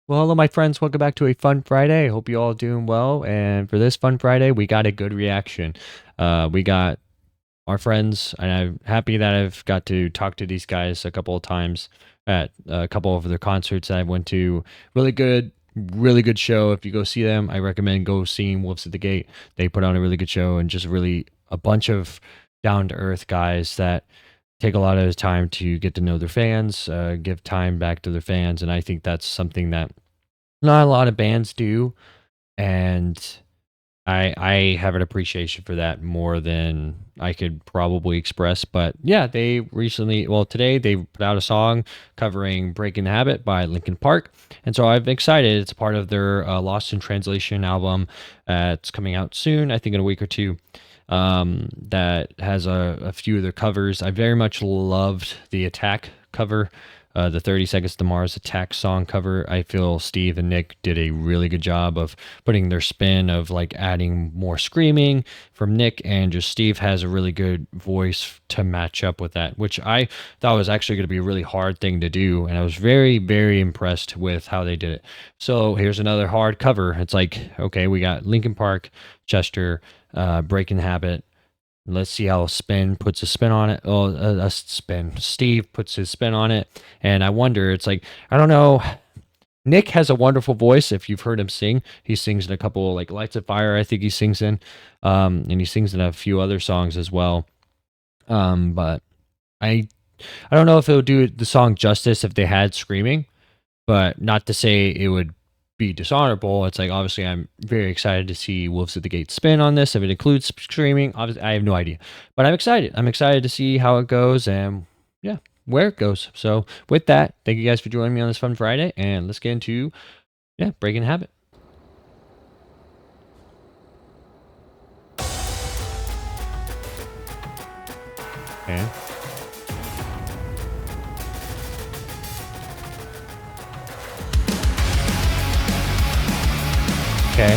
Well, hello, my friends. Welcome back to a fun Friday. I hope you all doing well. And for this fun Friday, we got a good reaction. We got our friends, and I'm happy that I've got to talk to these guys a couple of times at a couple of their concerts that I went to. Really good show. If you go see them, I recommend go seeing Wolves at the Gate. They put on a really good show and just really a bunch of down to earth guys that take a lot of time to get to know their fans, give time back to their fans, and I think that's something that not a lot of bands do, and I have an appreciation for that more than I could probably express. But yeah, they recently, well, today they put out a song covering "Breaking the Habit" by Linkin Park, and so I'm excited. It's part of their Lost in Translation album. It's coming out soon, I think in a week or two. That has a few of their covers. I very much loved the Attack cover, the 30 Seconds to Mars Attack song cover. I feel Steve and Nick did a really good job of putting their spin of like adding more screaming from Nick, and just Steve has a really good voice to match up with that, which I thought was actually going to be a really hard thing to do. And I was very impressed with how they did it. So here's another hard cover. It's like, okay, we got Linkin Park, Chester, Breaking the Habit. Let's see how Spin puts a spin on it. Oh, a spin. Steve puts his spin on it. And I wonder, it's like, I don't know. Nick has a wonderful voice. If you've heard him sing, he sings in a couple like Lights of Fire, I think he sings in. And he sings in a few other songs as well. But I don't know if it would do the song justice if they had screaming, but not to say it would be dishonorable. It's like, obviously I'm very excited to see Wolves at the Gate spin on this. If it includes streaming, obviously I have no idea, but I'm excited to see how it goes and yeah, where it goes. So with that, thank you guys for joining me on this fun Friday, and let's get into Breaking Habit. Okay. Okay.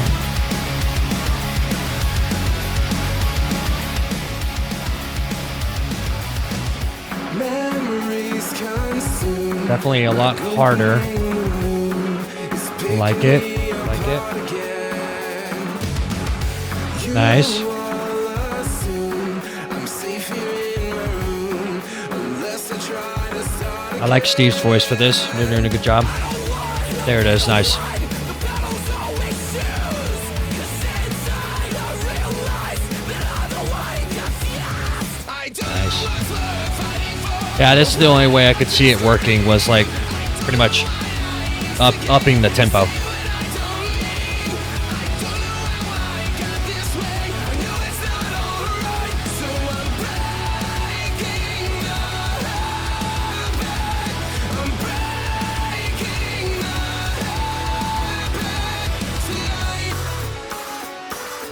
Definitely a lot harder. Like it. Nice. I like Steve's voice for this. They're doing a good job. There it is. Nice. Yeah, this is the only way I could see it working, was like pretty much upping the tempo.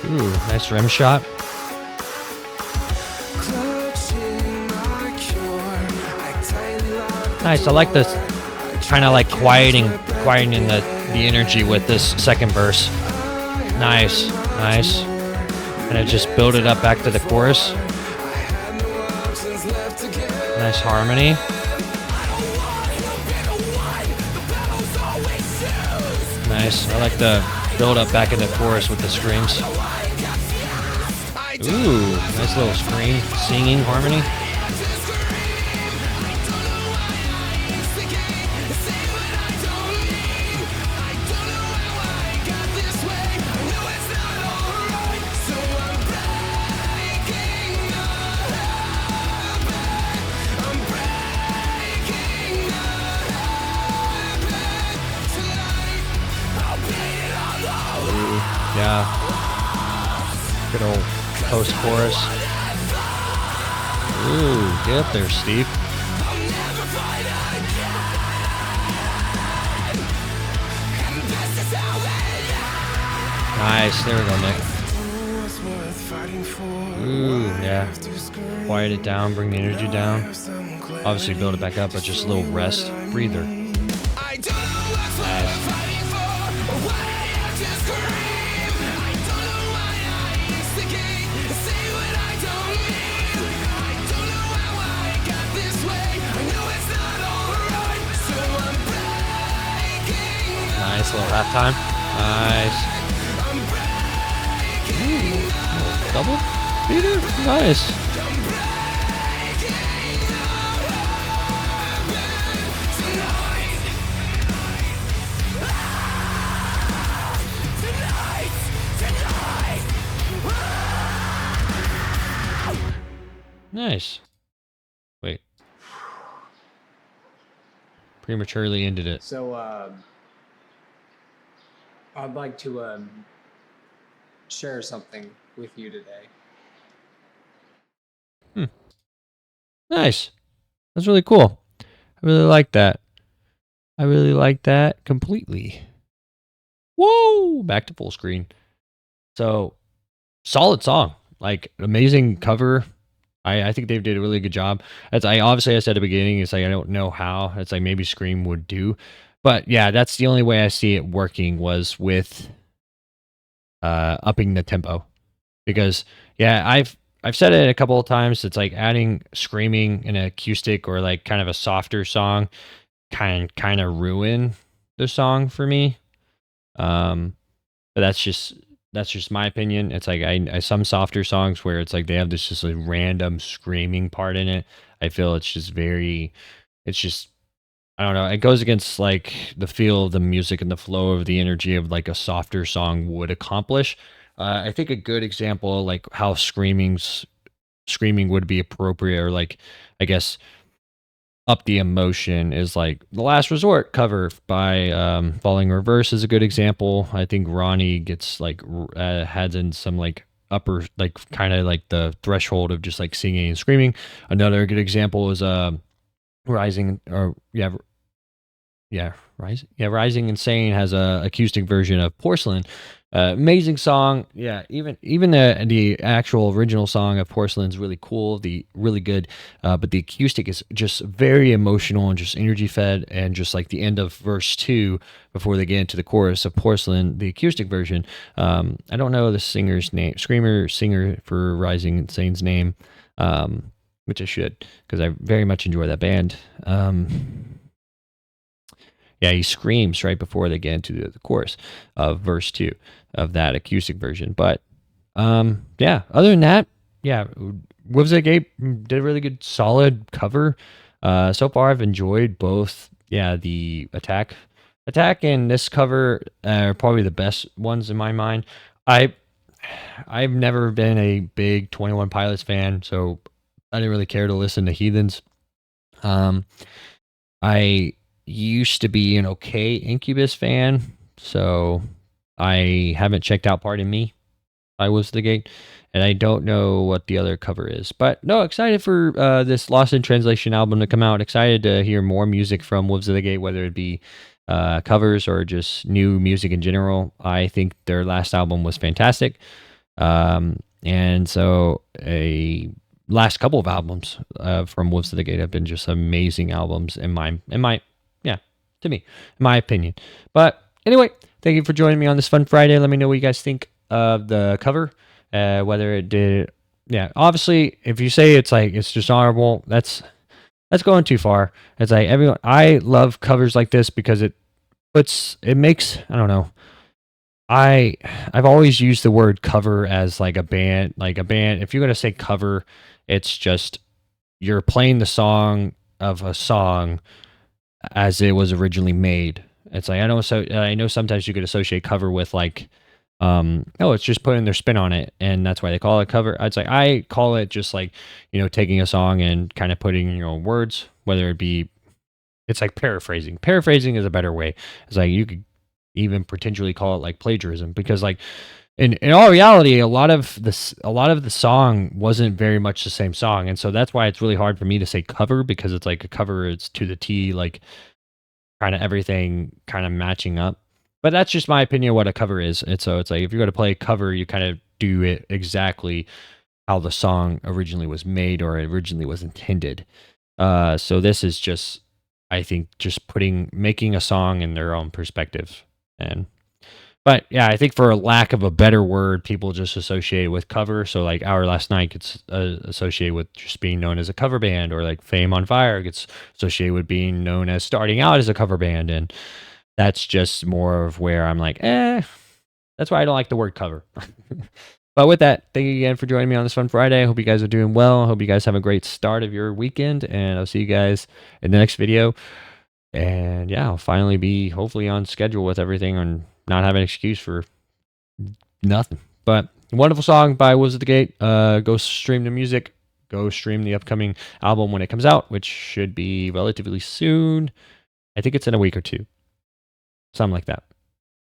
Ooh, nice rim shot. Nice. I like this kind of like quieting the energy with this second verse. Nice. And I just build it up back to the chorus. Nice harmony. Nice. I like the build up back in the chorus with the screams. Ooh, nice little scream singing harmony. Yeah. Good old post-chorus. Ooh, get up there, Steve. Nice. There we go, Nick. Ooh, yeah. Quiet it down, bring the energy down. Obviously build it back up, but just a little rest. Breather. Nice. Nice little halftime. Nice. Ooh, double beater. Nice. Nice. Wait. Prematurely ended it. So I'd like to share something with you today. Nice. That's really cool. I really like that. I really like that completely. Whoa! Back to full screen. So, solid song. Like, amazing cover. I think they did a really good job. As I obviously I said at the beginning, it's like I don't know how. It's like maybe Scream would do. But yeah, that's the only way I see it working was with upping the tempo. Because yeah, I've said it a couple of times. It's like adding screaming in an acoustic or like kind of a softer song kind of ruin the song for me. But that's just my opinion. It's like I some softer songs where it's like they have this just like random screaming part in it. I feel it's just I don't know. It goes against like the feel of the music and the flow of the energy of like a softer song would accomplish. I think a good example, like how screaming would be appropriate, or like I guess up the emotion, is like the Last Resort cover by Falling Reverse is a good example. I think Ronnie gets like has in some like upper like kind of like the threshold of just like singing and screaming. Another good example is Rising, or Rising Insane has a acoustic version of Porcelain. Amazing song. Yeah, even the actual original song of Porcelain is really cool. The really good, but the acoustic is just very emotional and just energy fed, and just like the end of verse 2 before they get into the chorus of Porcelain, the acoustic version. I don't know the singer's name, singer for Rising Insane's name, which I should, because I very much enjoy that band. Yeah, he screams right before they get into the chorus of verse 2 of that acoustic version. But yeah, other than that, yeah, Wibsgate did a really good, solid cover. So far, I've enjoyed both. Yeah, the attack and this cover are probably the best ones in my mind. I've never been a big 21 Pilots fan, so I didn't really care to listen to Heathens. I used to be an okay Incubus fan, so I haven't checked out Pardon Me by Wibsgate, and I don't know what the other cover is. But no, excited for this Lost in Translation album to come out. Excited to hear more music from Wibsgate, whether it be covers or just new music in general. I think their last album was fantastic. And so a last couple of albums from Wibsgate have been just amazing albums in my opinion. But anyway, thank you for joining me on this fun Friday. Let me know what you guys think of the cover, whether it did. Yeah, obviously, if you say it's like it's just honorable, that's going too far. It's like everyone. I love covers like this because it makes, I don't know. I've always used the word cover as like a band. If you're gonna say cover, it's just you're playing the song of a song as it was originally made. It's like I know sometimes you could associate cover with like it's just putting their spin on it, and that's why they call it cover. It's like I call it just like, taking a song and kind of putting your own words, whether it be, it's like paraphrasing. Paraphrasing is a better way. It's like you could even potentially call it like plagiarism, because like in all reality, a lot of the song wasn't very much the same song, and so that's why it's really hard for me to say cover, because it's like a cover, it's to the T, like kind of everything kind of matching up. But that's just my opinion of what a cover is. And so it's like if you're going to play a cover, you kind of do it exactly how the song originally was made or originally was intended. So this is just, I think, just making a song in their own perspective. But yeah, I think for a lack of a better word, people just associate it with cover. So like Our Last Night gets associated with just being known as a cover band, or like Fame on Fire gets associated with being known as starting out as a cover band. And that's just more of where I'm like, that's why I don't like the word cover. But with that, thank you again for joining me on this fun Friday. I hope you guys are doing well. I hope you guys have a great start of your weekend, and I'll see you guys in the next video. And yeah, I'll finally be hopefully on schedule with everything and not have an excuse for nothing. But wonderful song by Wolves at the Gate. Go stream the music. Go stream the upcoming album when it comes out, which should be relatively soon. I think it's in a week or two. Something like that.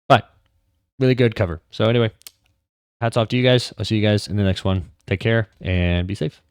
But really good cover. So anyway, hats off to you guys. I'll see you guys in the next one. Take care and be safe.